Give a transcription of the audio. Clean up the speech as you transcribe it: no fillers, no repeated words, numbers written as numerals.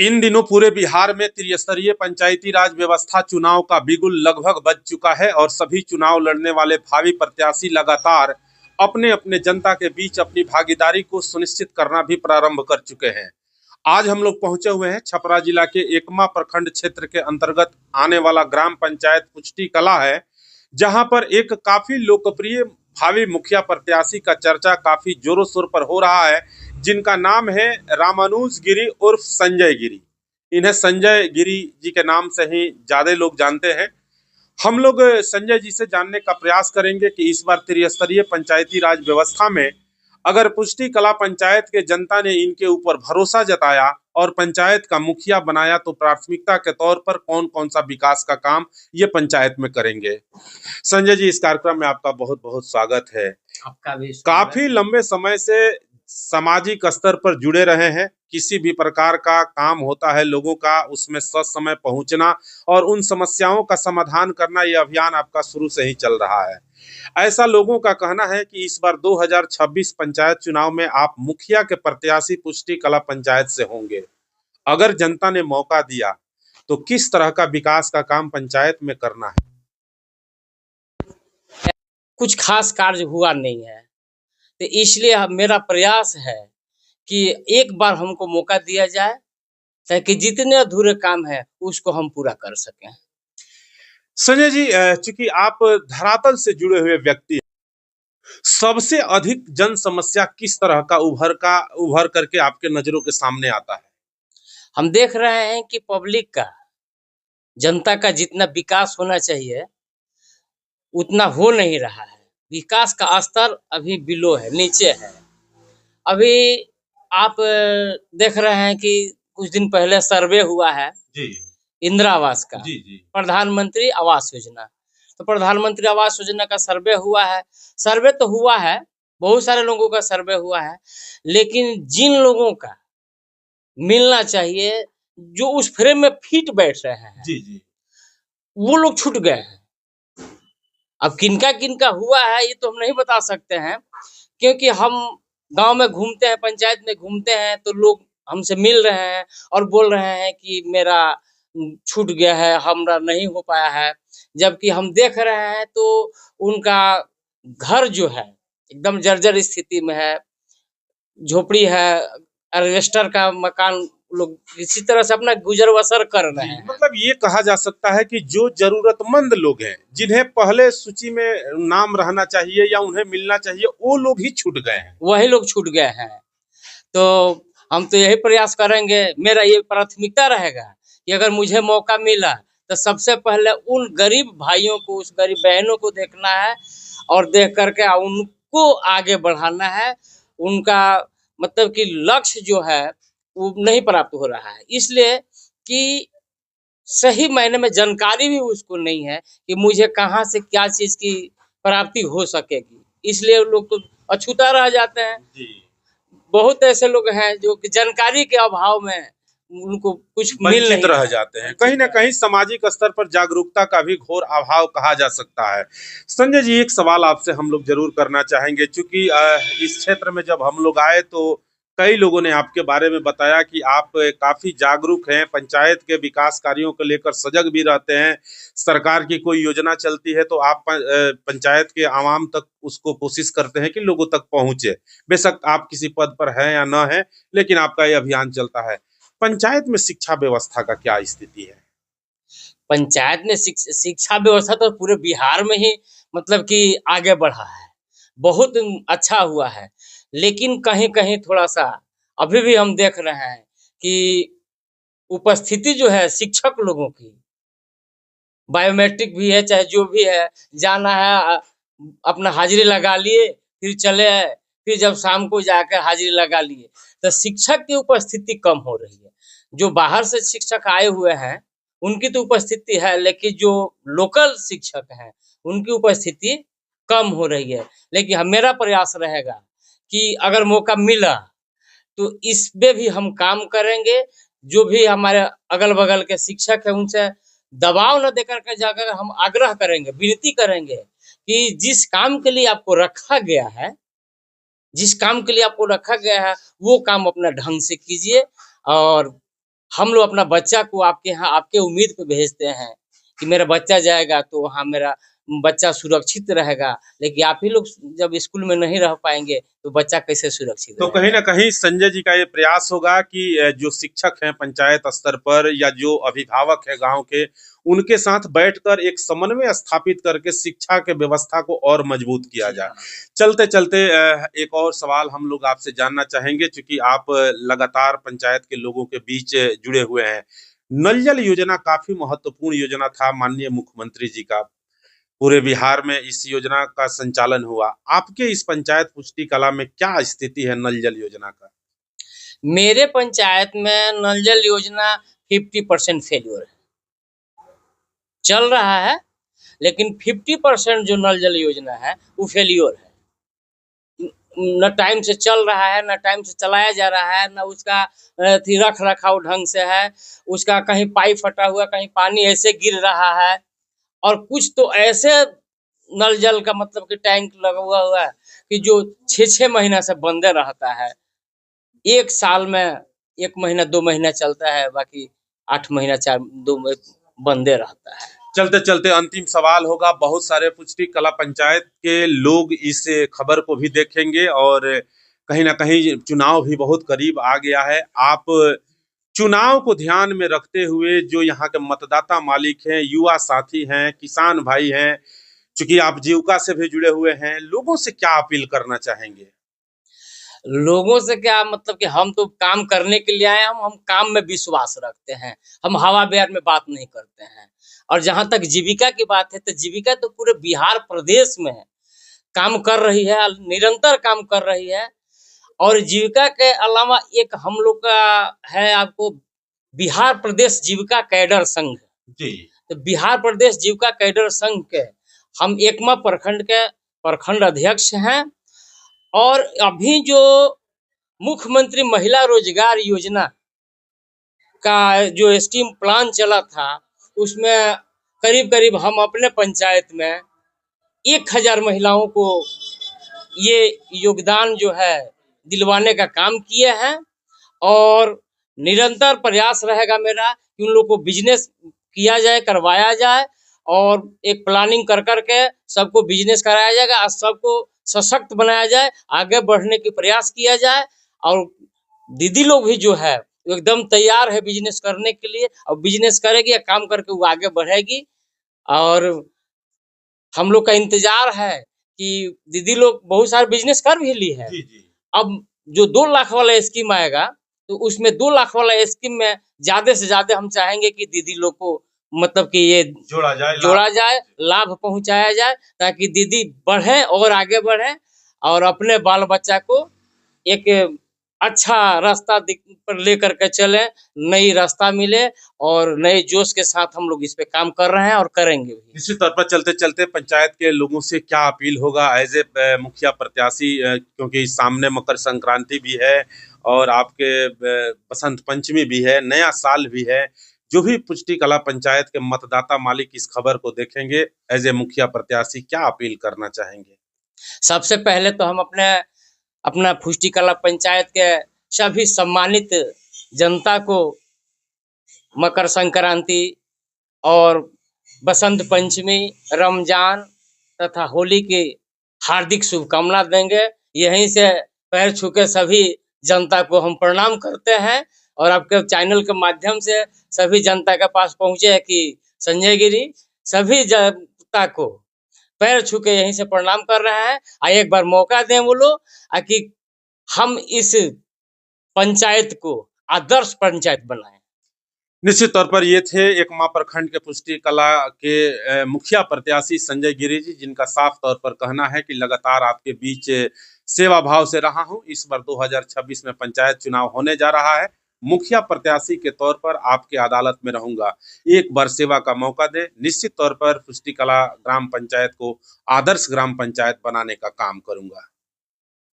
इन दिनों पूरे बिहार में त्रिस्तरीय पंचायती राज व्यवस्था चुनाव का बिगुल लगभग बज चुका है और सभी चुनाव लड़ने वाले भावी प्रत्याशी लगातार अपने अपने जनता के बीच अपनी भागीदारी को सुनिश्चित करना भी प्रारंभ कर चुके हैं। आज हम लोग पहुंचे हुए हैं छपरा जिला के एकमा प्रखंड क्षेत्र के अंतर्गत आने वाला ग्राम पंचायत पुष्टि कला है, जहां पर एक काफी लोकप्रिय भावी मुखिया प्रत्याशी का चर्चा काफी जोरों शोर पर हो रहा है, जिनका नाम है रामानुज गिरी उर्फ संजय गिरी। इन्हें संजय गिरी जी के नाम से ही ज्यादा लोग जानते हैं। हम लोग संजय जी से जानने का प्रयास करेंगे कि इस बार त्रिस्तरीय पंचायती राज व्यवस्था में अगर पुष्टि कला पंचायत के जनता ने इनके ऊपर भरोसा जताया और पंचायत का मुखिया बनाया तो प्राथमिकता के तौर पर कौन कौन सा विकास का काम ये पंचायत में करेंगे। संजय जी, इस कार्यक्रम में आपका बहुत बहुत स्वागत है। आपका भी काफी लंबे समय से सामाजिक स्तर पर जुड़े रहे हैं। किसी भी प्रकार का काम होता है लोगों का, उसमें ससमय पहुंचना और उन समस्याओं का समाधान करना, ये अभियान आपका शुरू से ही चल रहा है। ऐसा लोगों का कहना है कि इस बार 2026 पंचायत चुनाव में आप मुखिया के प्रत्याशी पुष्टि कला पंचायत से होंगे। अगर जनता ने मौका दिया तो किस तरह का विकास का काम पंचायत में करना है? कुछ खास कार्य हुआ नहीं है, तो इसलिए मेरा प्रयास है कि एक बार हमको मौका दिया जाए ताकि जितने अधूरे काम है उसको हम पूरा कर सकें। संजय जी, चूंकि आप धरातल से जुड़े हुए व्यक्ति, सबसे अधिक जन समस्या किस तरह का उभर करके आपके नजरों के सामने आता है? हम देख रहे हैं कि पब्लिक का, जनता का जितना विकास होना चाहिए उतना हो नहीं रहा है। विकास का स्तर अभी बिलो है, नीचे है। अभी आप देख रहे हैं कि कुछ दिन पहले सर्वे हुआ है जी, इंदिरा आवास का, जी जी, प्रधानमंत्री आवास योजना। तो प्रधानमंत्री आवास योजना का सर्वे हुआ है। सर्वे तो हुआ है, बहुत सारे लोगों का सर्वे हुआ है, लेकिन जिन लोगों का मिलना चाहिए, जो उस फ्रेम में फिट बैठ रहे हैं, जी जी, वो लोग छूट गए हैं। अब किनका किनका हुआ है ये तो हम नहीं बता सकते हैं, क्योंकि हम गांव में घूमते हैं, पंचायत में घूमते हैं, तो लोग हमसे मिल रहे हैं और बोल रहे हैं कि मेरा छूट गया है, हमारा नहीं हो पाया है। जबकि हम देख रहे हैं तो उनका घर जो है एकदम जर्जर स्थिति में है, झोपड़ी है, एल्वेस्टर का मकान, लोग इसी तरह से अपना गुजर बसर कर रहे हैं। मतलब ये कहा जा सकता है कि जो जरूरतमंद लोग हैं, जिन्हें पहले सूची में नाम रहना चाहिए या उन्हें मिलना चाहिए, वो लोग ही छूट गए हैं, वही लोग छूट गए हैं। तो हम तो यही प्रयास करेंगे, मेरा ये प्राथमिकता रहेगा कि अगर मुझे मौका मिला तो सबसे पहले उन गरीब भाइयों को, उस गरीब बहनों को देखना है और देख करके उनको आगे बढ़ाना है। उनका मतलब कि लक्ष्य जो है वो नहीं प्राप्त हो रहा है, इसलिए कि सही मायने में जानकारी भी उसको नहीं है कि मुझे कहाँ से क्या चीज की प्राप्ति हो सकेगी, इसलिए लोग तो अछूता रह जाते हैं। जी। बहुत ऐसे लोग हैं जो कि जानकारी के अभाव में उनको कुछ मिल नहीं रह जाते हैं। कहीं ना कहीं सामाजिक स्तर पर जागरूकता का भी घोर अभाव कहा जा सकता है। संजय जी, एक सवाल आपसे हम लोग जरूर करना चाहेंगे, क्योंकि इस क्षेत्र में जब हम लोग आए तो कई लोगों ने आपके बारे में बताया कि आप काफी जागरूक हैं, पंचायत के विकास कार्यों को लेकर सजग भी रहते हैं। सरकार की कोई योजना चलती है तो आप पंचायत के आवाम तक उसको कोशिश करते हैं कि लोगों तक पहुंचे। बेशक आप किसी पद पर हैं या न हैं, लेकिन आपका ये अभियान चलता है। पंचायत में शिक्षा व्यवस्था का क्या स्थिति है? पंचायत में शिक्षा व्यवस्था तो पूरे बिहार में ही मतलब कि आगे बढ़ा है, बहुत अच्छा हुआ है। लेकिन कहीं कहीं थोड़ा सा अभी भी हम देख रहे हैं कि उपस्थिति जो है शिक्षक लोगों की, बायोमेट्रिक भी है चाहे जो भी है, जाना है अपना हाजिरी लगा लिए, फिर चले, फिर जब शाम को जाकर हाजिरी लगा लिए, तो शिक्षक की उपस्थिति कम हो रही है। जो बाहर से शिक्षक आए हुए हैं उनकी तो उपस्थिति है, लेकिन जो लोकल शिक्षक हैं उनकी उपस्थिति कम हो रही है। लेकिन मेरा प्रयास रहेगा कि अगर मौका मिला तो इस पे भी हम काम करेंगे। जो भी हमारे अगल बगल के शिक्षक है उनसे दबाव न देकर के जाकर हम आग्रह करेंगे, विनती करेंगे कि जिस काम के लिए आपको रखा गया है, जिस काम के लिए आपको रखा गया है वो काम अपना ढंग से कीजिए और हम लोग अपना बच्चा को आपके यहाँ आपके उम्मीद पे भेजते हैं कि मेरा बच्चा जाएगा तो वहाँ मेरा बच्चा सुरक्षित रहेगा, लेकिन आप ही लोग जब स्कूल में नहीं रह पाएंगे तो बच्चा कैसे सुरक्षित तो रहेगा। कहीं ना कहीं संजय जी का ये प्रयास होगा कि जो शिक्षक हैं पंचायत स्तर पर या जो अभिभावक है गांव के, उनके साथ बैठकर एक समन्वय स्थापित करके शिक्षा के व्यवस्था को और मजबूत किया जाए। चलते चलते एक और सवाल हम लोग आपसे जानना चाहेंगे, क्योंकि आप लगातार पंचायत के लोगों के बीच जुड़े हुए हैं। नल जल योजना काफी महत्वपूर्ण योजना था माननीय मुख्यमंत्री जी का, पूरे बिहार में इस योजना का संचालन हुआ। आपके इस पंचायत पुष्टि कला में क्या स्थिति है नल जल योजना का? मेरे पंचायत में नल जल योजना 50% फेल्योर है, चल रहा है लेकिन 50% जो नल जल योजना है वो फेल्योर है। न टाइम से चल रहा है, न टाइम से चलाया जा रहा है, न उसका रख रखाव ढंग से है, उसका कहीं पाइप फटा हुआ, कहीं पानी ऐसे गिर रहा है, और कुछ तो ऐसे नल जल का मतलब कि टैंक लगा हुआ है कि जो 6-6 महीना से बंदे रहता है। एक साल में 1 महीना 2 महीना चलता है, बाकी 8 महीना 4 बंदे रहता है। चलते चलते अंतिम सवाल होगा, बहुत सारे पुष्टि कला पंचायत के लोग इस खबर को भी देखेंगे और कहीं ना कहीं चुनाव भी बहुत करीब आ गया है। आप चुनाव को ध्यान में रखते हुए जो यहाँ के मतदाता मालिक हैं, युवा साथी हैं, किसान भाई हैं, चूंकि आप जीविका से भी जुड़े हुए हैं, लोगों से क्या अपील करना चाहेंगे? लोगों से क्या मतलब कि हम तो काम करने के लिए आए हैं, हम काम में विश्वास रखते हैं, हम हवा बयार में बात नहीं करते हैं। और जहां तक जीविका की बात है तो जीविका तो पूरे बिहार प्रदेश में काम कर रही है, निरंतर काम कर रही है। और जीविका के अलावा एक हम लोग का है, आपको बिहार प्रदेश जीविका कैडर संघ जी। तो बिहार प्रदेश जीविका कैडर संघ के हम एकमा प्रखंड के प्रखंड अध्यक्ष हैं। और अभी जो मुख्यमंत्री महिला रोजगार योजना का जो स्कीम प्लान चला था, उसमें करीब करीब हम अपने पंचायत में 1000 महिलाओं को ये योगदान जो है दिलवाने का काम किए हैं। और निरंतर प्रयास रहेगा मेरा कि उन लोग को बिजनेस किया जाए, करवाया जाए, और एक प्लानिंग कर करके सबको बिजनेस कराया जाएगा और सबको सशक्त बनाया जाए, आगे बढ़ने की प्रयास किया जाए। और दीदी लोग भी जो है एकदम तैयार है बिजनेस करने के लिए, और बिजनेस करेगी, काम करके वो आगे बढ़ेगी। और हम लोग का इंतजार है कि दीदी लोग बहुत सारे बिजनेस कर भी ली है। जी जी। अब जो 2 लाख वाला स्कीम आएगा तो उसमें 2 लाख वाला स्कीम में ज्यादा से ज्यादा हम चाहेंगे कि दीदी लोग को मतलब कि ये जोड़ा जाए, लाभ पहुंचाया जाए, ताकि दीदी बढ़े और आगे बढ़े और अपने बाल बच्चा को एक अच्छा रास्ता पर लेकर के चले, नई रास्ता मिले, और नए जोश के साथ हम लोग इस पे काम कर रहे हैं और करेंगे भी। निश्चित तौर पर चलते चलते पंचायत के लोगों से क्या अपील होगा एज ए मुखिया प्रत्याशी, क्योंकि सामने मकर संक्रांति भी है और आपके बसंत पंचमी भी है, नया साल भी है। जो भी पुष्टि कला पंचायत के मतदाता मालिक इस खबर को देखेंगे, एज ए मुखिया प्रत्याशी क्या अपील करना चाहेंगे? सबसे पहले तो हम अपना पुष्टि कला पंचायत के सभी सम्मानित जनता को मकर संक्रांति और बसंत पंचमी, रमजान तथा होली की हार्दिक शुभकामना देंगे। यहीं से पैर छू के सभी जनता को हम प्रणाम करते हैं, और आपके चैनल के माध्यम से सभी जनता के पास पहुंचे कि संजय गिरी सभी जनता को पैर छू के यहीं से प्रणाम कर रहे हैं। एक बार मौका दें वो लोग कि हम इस पंचायत को आदर्श पंचायत बनाएं। निश्चित तौर पर ये थे एकमा प्रखंड के पुष्टि कला के मुखिया प्रत्याशी संजय गिरी जी, जिनका साफ तौर पर कहना है कि लगातार आपके बीच सेवा भाव से रहा हूं। इस बार 2026 में पंचायत चुनाव होने जा रहा है, मुखिया प्रत्याशी के तौर पर आपके अदालत में रहूंगा, एक बार सेवा का मौका दे। निश्चित तौर पर पुष्टि कला ग्राम पंचायत को आदर्श ग्राम पंचायत बनाने का काम करूंगा।